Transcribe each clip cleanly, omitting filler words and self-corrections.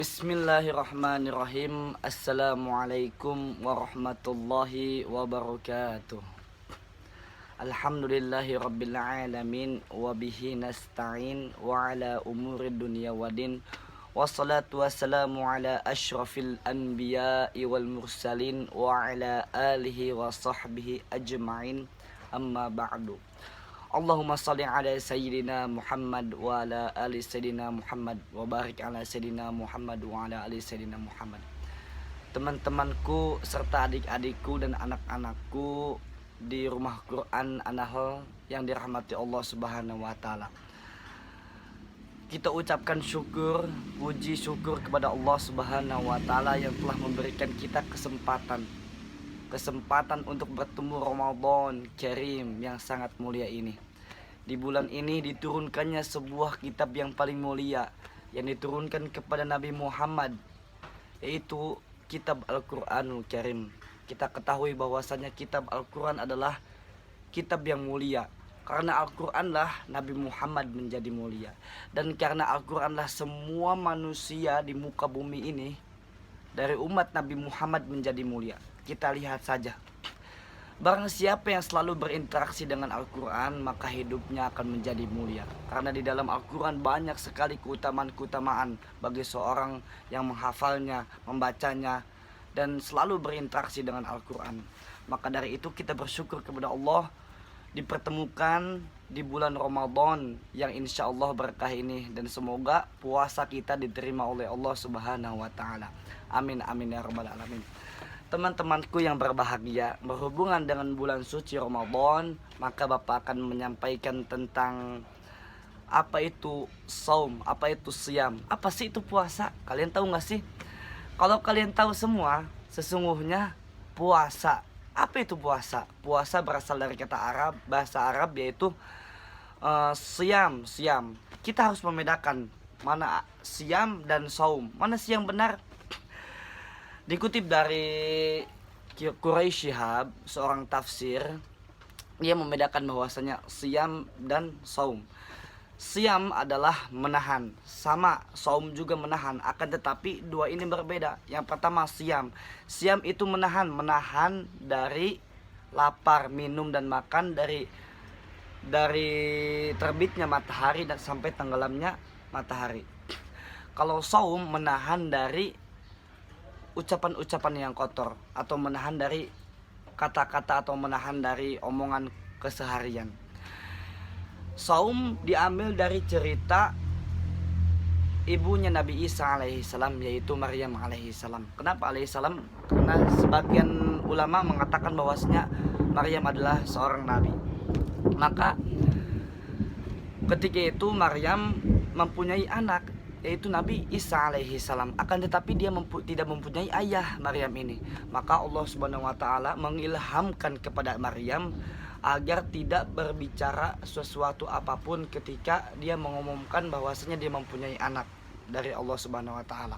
Bismillahirrahmanirrahim. Assalamualaikum warahmatullahi wabarakatuh. Alhamdulillahi rabbil alamin. Wabihi nasta'in wa ala umuri dunia wadin. Wassalatu wassalamu ala ashrafil anbiya'i wal mursalin. Wa ala alihi wa sahbihi ajma'in. Amma ba'du. Allahumma salli ala sayyidina Muhammad wa ala ali sayyidina Muhammad wa barik ala sayyidina Muhammad wa ala ali sayyidina Muhammad. Teman-temanku serta adik-adikku dan anak-anakku di rumah Quran An-Nahl yang dirahmati Allah Subhanahu wa taala. Kita ucapkan syukur, puji syukur kepada Allah Subhanahu wa taala yang telah memberikan kita kesempatan untuk bertemu Ramadan Karim yang sangat mulia ini. Di bulan ini diturunkannya sebuah kitab yang paling mulia yang diturunkan kepada Nabi Muhammad, yaitu kitab Al-Quranul Karim. Kita ketahui bahwasanya kitab Al-Quran adalah kitab yang mulia. Karena Al-Quran lah Nabi Muhammad menjadi mulia. Dan karena Al-Quran lah semua manusia di muka bumi ini dari umat Nabi Muhammad menjadi mulia. Kita lihat saja, barang siapa yang selalu berinteraksi dengan Al-Quran, maka hidupnya akan menjadi mulia. Karena di dalam Al-Quran banyak sekali keutamaan bagi seorang yang menghafalnya, membacanya, dan selalu berinteraksi dengan Al-Quran. Maka dari itu kita bersyukur kepada Allah dipertemukan di bulan Ramadan yang insya Allah berkah ini. Dan semoga puasa kita diterima oleh Allah Subhanahu wa ta'ala. Amin amin ya rabbal alamin. Teman-temanku yang berbahagia, berhubungan dengan bulan suci Ramadan, maka Bapak akan menyampaikan tentang apa itu saum, apa itu siam, apa sih itu puasa. Kalian tahu gak sih? Kalau kalian tahu semua, sesungguhnya puasa. Apa itu puasa? Puasa berasal dari kata Arab, bahasa Arab, yaitu siam. Kita harus membedakan mana siam dan saum, mana sih yang benar. Dikutip dari Quraisy Shihab, seorang tafsir, dia membedakan bahwasanya siam dan saum. Siam adalah menahan, sama saum juga menahan, akan tetapi dua ini berbeda. Yang pertama siam itu menahan dari lapar, minum dan makan dari terbitnya matahari dan sampai tenggelamnya matahari. Kalau saum menahan dari ucapan-ucapan yang kotor, atau menahan dari kata-kata, atau menahan dari omongan keseharian. Saum diambil dari cerita ibunya Nabi Isa alaihissalam, yaitu Maryam alaihissalam. Kenapa alaihissalam? Karena sebagian ulama mengatakan bahwasanya Maryam adalah seorang nabi. Maka ketika itu Maryam mempunyai anak, yaitu Nabi Isa alaihissalam. Akan tetapi dia tidak mempunyai ayah, Maryam ini. Maka Allah Subhanahu wa taala mengilhamkan kepada Maryam agar tidak berbicara sesuatu apapun ketika dia mengumumkan bahwasanya dia mempunyai anak dari Allah Subhanahu wa taala.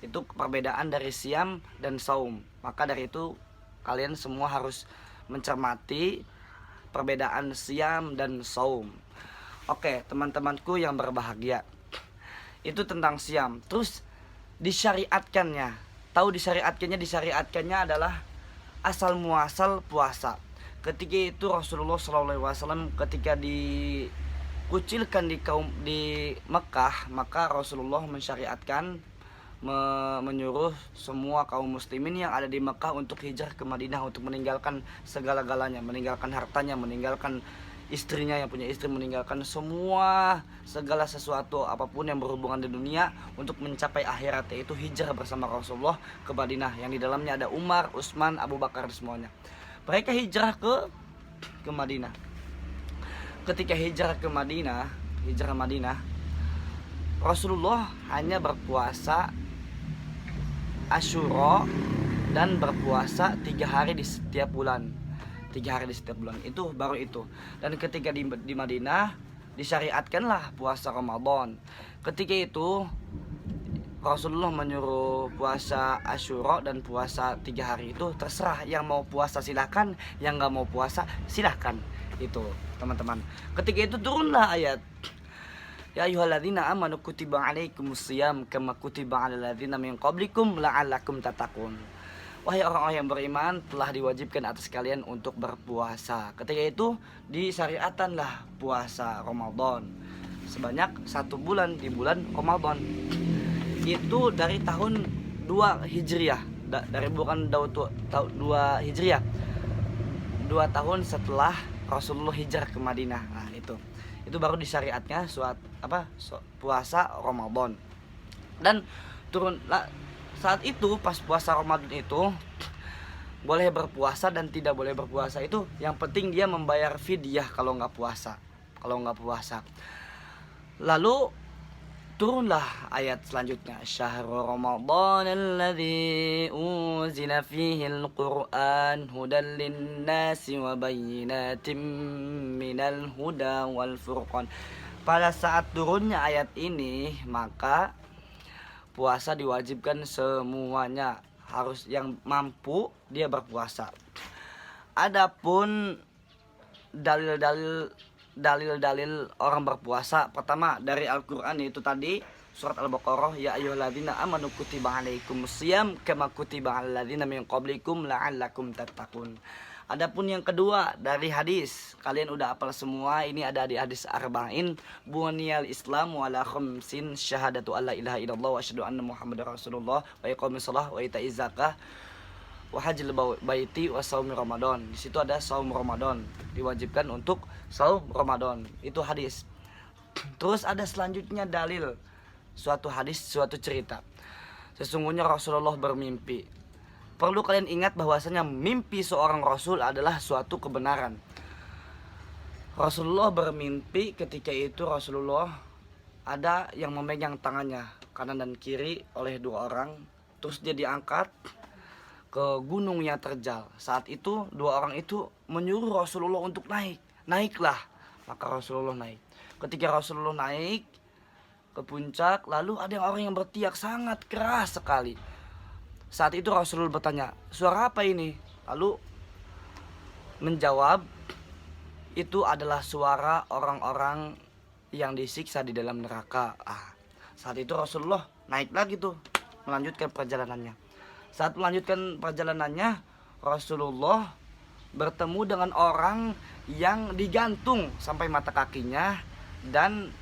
Itu perbedaan dari siam dan saum. Maka dari itu kalian semua harus mencermati perbedaan siam dan saum. Oke, teman-temanku yang berbahagia, itu tentang siam. Terus disyariatkannya. Tahu disyariatkannya adalah asal muasal puasa. Ketika itu Rasulullah SAW ketika dikucilkan di Mekah, maka Rasulullah mensyariatkan, menyuruh semua kaum muslimin yang ada di Mekah untuk hijrah ke Madinah, untuk meninggalkan segala-galanya, meninggalkan hartanya, meninggalkan istrinya yang punya istri, meninggalkan segala sesuatu apapun yang berhubungan di dunia untuk mencapai akhirat, yaitu hijrah bersama Rasulullah ke Madinah, yang di dalamnya ada Umar, Utsman, Abu Bakar semuanya. Mereka hijrah ke Madinah. Ketika hijrah Madinah, Rasulullah hanya berpuasa Asyura dan berpuasa 3 hari di setiap bulan. Itu baru itu. Dan ketika di Madinah disyariatkanlah puasa Ramadan. Ketika itu Rasulullah menyuruh puasa Asyura dan puasa 3 hari itu terserah, yang mau puasa silahkan, yang gak mau puasa silahkan. Itu teman-teman. Ketika itu turunlah ayat Ya ayyuhalladzina amanu kutiba alaikumusiyam kama kutiba alal ladzina min qablikum la'allakum tattaqun. Wahai orang-orang yang beriman, telah diwajibkan atas kalian untuk berpuasa. Ketika itu disyariatkanlah puasa Ramadan sebanyak 1 bulan di bulan Ramadan. Itu dari tahun 2 Hijriah, dari bukan tahun 2 Hijriah, 2 tahun setelah Rasulullah hijrah ke Madinah. Nah, itu baru disyariatnya puasa Ramadan. Dan saat itu pas puasa Ramadan itu boleh berpuasa dan tidak boleh berpuasa, itu yang penting dia membayar fidyah kalau nggak puasa. Lalu turunlah ayat selanjutnya, syahrul ramadan alladzi unzila fihi al-Qur'an hudan lin-nasi wa bayyinatin minal huda wal furqan. Pada saat turunnya ayat ini, maka puasa diwajibkan semuanya, harus yang mampu dia berpuasa. Adapun dalil-dalil orang berpuasa, pertama dari Al-Qur'an, yaitu tadi surat Al-Baqarah, ya ayyuhalladzina amanu kutiba alaikumusiyam kama kutiba alal ladzina min qablikum la'allakum tattaqun. Adapun yang kedua dari hadis, kalian udah hafal semua, ini ada di hadis arba'in, buniyal islamu ala khamsin, syahadatu alla ilaha illallah wa asyhadu anna muhammadar rasulullah wa iqamis shalah wa ita'iz zakah wa hajjil baiti wa shaumi ramadan. Di situ ada saum Ramadan, diwajibkan untuk saum Ramadan. Itu hadis. Terus ada selanjutnya dalil, suatu hadis, suatu cerita. Sesungguhnya Rasulullah bermimpi. Perlu kalian ingat bahwasanya mimpi seorang rasul adalah suatu kebenaran. Rasulullah bermimpi, ketika itu Rasulullah ada yang memegang tangannya kanan dan kiri oleh 2 orang. Terus dia diangkat ke gunung yang terjal. Saat itu 2 orang itu menyuruh Rasulullah untuk naik. Naiklah. Maka Rasulullah naik. Ketika Rasulullah naik ke puncak, lalu ada orang yang berteriak sangat keras sekali. Saat itu Rasulullah bertanya, suara apa ini? Lalu menjawab, itu adalah suara orang-orang yang disiksa di dalam neraka. Saat itu Rasulullah naik lagi tuh, melanjutkan perjalanannya. Saat melanjutkan perjalanannya, Rasulullah bertemu dengan orang yang digantung sampai mata kakinya dan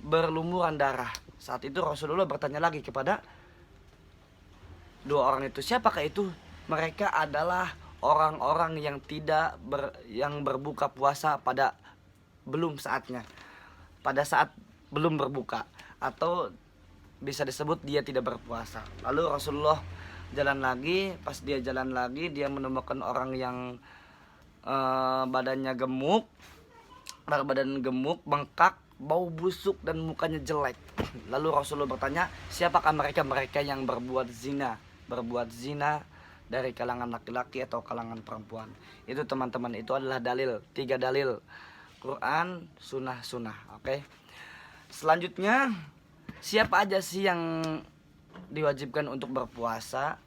berlumuran darah. Saat itu Rasulullah bertanya lagi kepada 2 orang itu, siapakah itu? Mereka adalah orang-orang yang yang berbuka puasa pada saat belum berbuka, atau bisa disebut dia tidak berpuasa. Lalu Rasulullah jalan lagi. Pas dia jalan lagi, dia menemukan orang yang badan gemuk, bengkak, bau busuk dan mukanya jelek. Lalu Rasulullah bertanya, siapakah mereka? Mereka yang berbuat zina dari kalangan laki-laki atau kalangan perempuan. Itu teman-teman, itu adalah 3 dalil Quran, sunnah. Oke. Selanjutnya, siapa aja sih yang diwajibkan untuk berpuasa?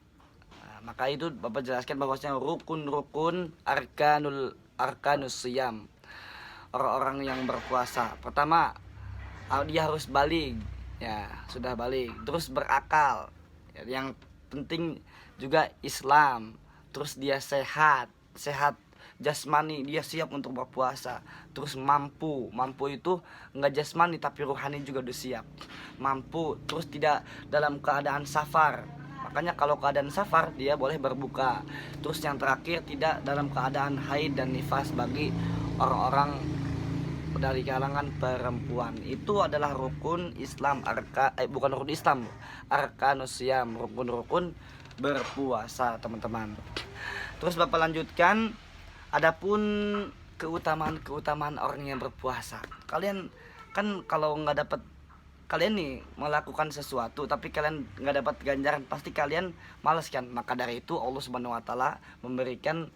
Maka itu Bapak jelaskan bahwasanya rukun arkanus siyam. Orang-orang yang berpuasa, pertama dia harus baligh, ya sudah baligh, terus berakal, yang penting juga Islam, terus dia sehat jasmani, dia siap untuk berpuasa, terus mampu itu enggak jasmani tapi rohani juga udah siap, mampu, terus tidak dalam keadaan safar, makanya kalau keadaan safar dia boleh berbuka, terus yang terakhir tidak dalam keadaan haid dan nifas bagi orang-orang dari kalangan perempuan. Itu adalah rukun Islam, bukan rukun Islam, arkanus siyam, rukun berpuasa, teman-teman. Terus Bapak lanjutkan, adapun keutamaan orang yang berpuasa. Kalian kan kalau nggak dapat, kalian nih melakukan sesuatu tapi kalian nggak dapat ganjaran, pasti kalian malas kan? Maka dari itu Allah Subhanahu wa taala memberikan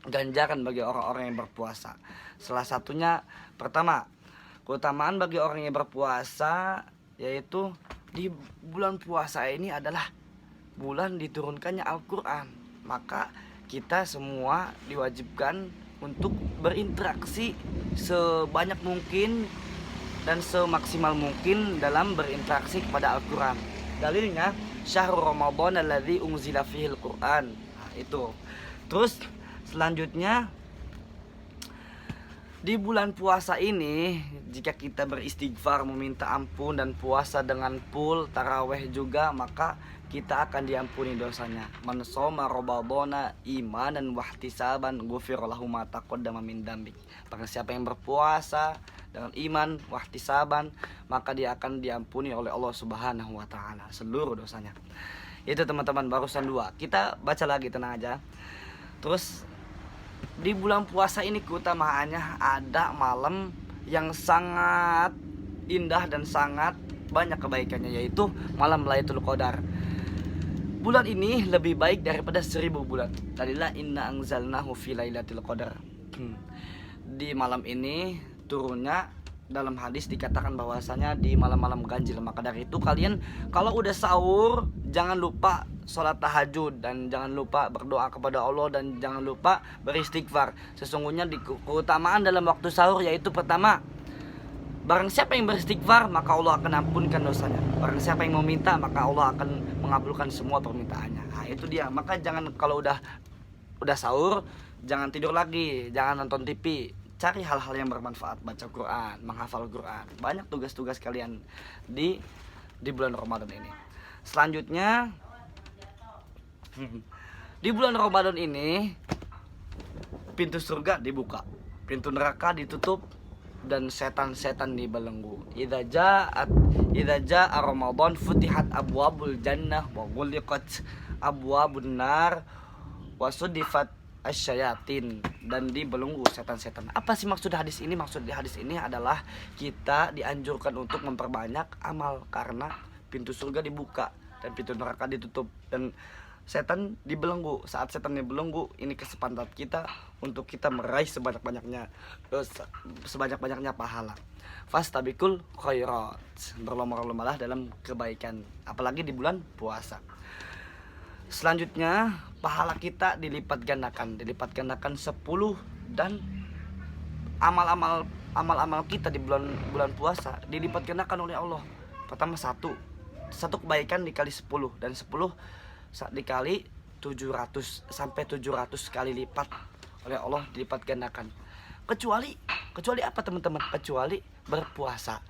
ganjaran bagi orang-orang yang berpuasa. Salah satunya, pertama, keutamaan bagi orang yang berpuasa yaitu di bulan puasa ini adalah bulan diturunkannya Al-Quran. Maka kita semua diwajibkan untuk berinteraksi sebanyak mungkin dan semaksimal mungkin dalam berinteraksi kepada Al-Quran. Dalilnya syahrul Ramadan alladzi unzila fihil Quran. Nah, itu. Terus selanjutnya di bulan puasa ini, jika kita beristighfar, meminta ampun dan puasa dengan full taraweh juga, maka kita akan diampuni dosanya. Man shoma ramadhana imanan wahtisaban ghufira lahu ma taqaddama min dzambi. Barang siapa yang berpuasa dengan iman wahtisaban, maka dia akan diampuni oleh Allah Subhanahu wa taala seluruh dosanya. Itu teman-teman, barusan 2. Kita baca lagi, tenang aja. Terus di bulan puasa ini keutamaannya ada malam yang sangat indah dan sangat banyak kebaikannya, yaitu malam Lailatul Qadar. Bulan ini lebih baik daripada 1000 bulan. Dalilah inna anzalnahu fi lailatul qadar. Di malam ini turunnya, dalam hadis dikatakan bahwasanya di malam-malam ganjil. Maka dari itu kalian kalau udah sahur jangan lupa sholat tahajud dan jangan lupa berdoa kepada Allah dan jangan lupa beristighfar. Sesungguhnya di keutamaan dalam waktu sahur yaitu pertama, barang siapa yang beristighfar maka Allah akan ampunkan dosanya. Barang siapa yang meminta maka Allah akan mengabulkan semua permintaannya. Nah, itu dia. Maka jangan kalau udah sahur jangan tidur lagi, jangan nonton TV. Cari hal-hal yang bermanfaat, baca Quran, menghafal Quran. Banyak tugas-tugas kalian di bulan Ramadan ini. Selanjutnya di bulan Ramadan ini pintu surga dibuka, pintu neraka ditutup dan setan-setan dibelenggu. Idza jaa Ramadan futihat abwabul jannah wa ghuliqat abwabun nar wa sudifat asyayatin, dan dibelenggu setan-setan. Apa sih maksud hadis ini? Maksud di hadis ini adalah kita dianjurkan untuk memperbanyak amal karena pintu surga dibuka dan pintu neraka ditutup dan setan dibelenggu. Saat setan dibelenggu, ini kesempatan kita untuk kita meraih sebanyak-banyaknya pahala. Fastabikul khairat, berlomba-lombalah dalam kebaikan, apalagi di bulan puasa. Selanjutnya pahala kita dilipat gandakan 10, dan amal-amal kita di bulan puasa dilipat gandakan oleh Allah. Pertama satu kebaikan dikali 10, dan 10 dikali 700 sampai 700 kali lipat oleh Allah dilipat gandakan. Kecuali apa teman-teman? Kecuali berpuasa.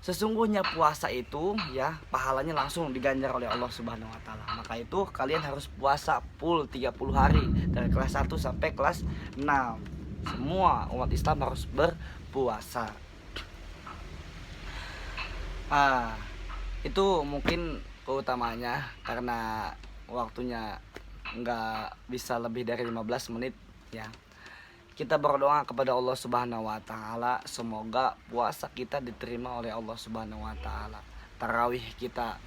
Sesungguhnya puasa itu ya pahalanya langsung diganjar oleh Allah Subhanahu wa taala. Maka itu kalian harus puasa full 30 hari dari kelas 1 sampai kelas 6. Semua umat Islam harus berpuasa. Itu mungkin keutamanya karena waktunya nggak bisa lebih dari 15 menit ya. Kita berdoa kepada Allah Subhanahu wa taala, semoga puasa kita diterima oleh Allah Subhanahu wa taala. Tarawih kita,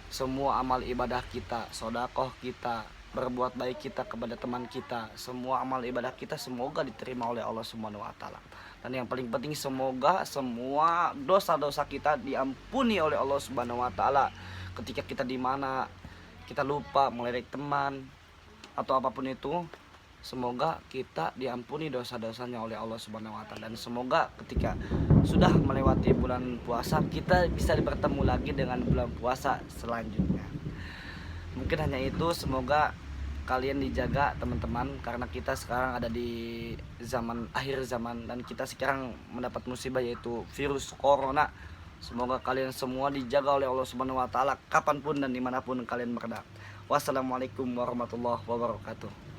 semua amal ibadah kita, sedekah kita, berbuat baik kita kepada teman kita, semua amal ibadah kita semoga diterima oleh Allah Subhanahu wa taala. Dan yang paling penting semoga semua dosa-dosa kita diampuni oleh Allah Subhanahu wa taala. Ketika kita di mana kita lupa melirik teman atau apapun itu, semoga kita diampuni dosa-dosanya oleh Allah Subhanahu wa taala, dan semoga ketika sudah melewati bulan puasa kita bisa bertemu lagi dengan bulan puasa selanjutnya. Mungkin hanya itu, semoga kalian dijaga teman-teman, karena kita sekarang ada di akhir zaman dan kita sekarang mendapat musibah yaitu virus corona. Semoga kalian semua dijaga oleh Allah Subhanahu wa taala kapanpun dan dimanapun kalian berada. Wassalamualaikum warahmatullahi wabarakatuh.